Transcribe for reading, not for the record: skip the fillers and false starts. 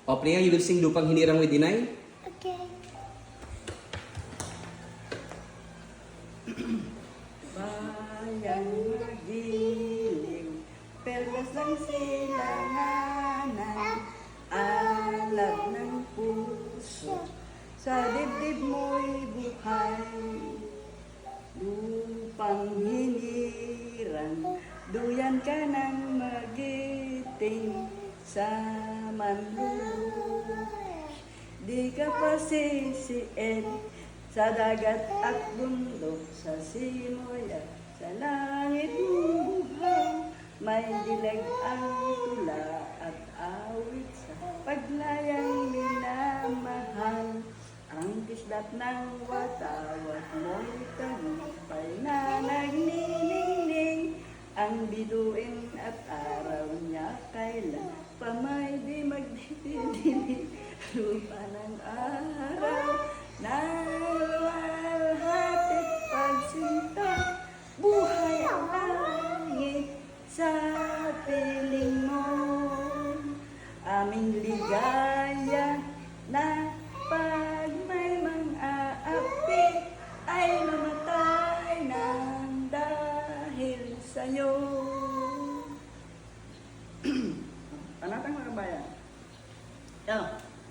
O, Priya, you will sing Lupang Hinirang with Inay. Okay. Bayang magiliw, perlas lang silanganan, alat ng puso, sa dibdib mo'y buhay. Lupang hinirang, duyan ka ng magiting, sa manlulush. Di ka pasisiin, sa dagat at bundok, sa simoy at sa langit buhay. May dilag ang tula at awit sa paglayang minamahal. Ang kislat ng watawat mo'y tagumpay na nagniningning. Ang biduin at araw niya kailan pa may di magdidinig. Lupa ng araw na luwalhatit pagsinta. Buhay ang langit sa piling mo. Aming ligaya na pag may mang-aapi ay mamatay ng dahil sa'yo.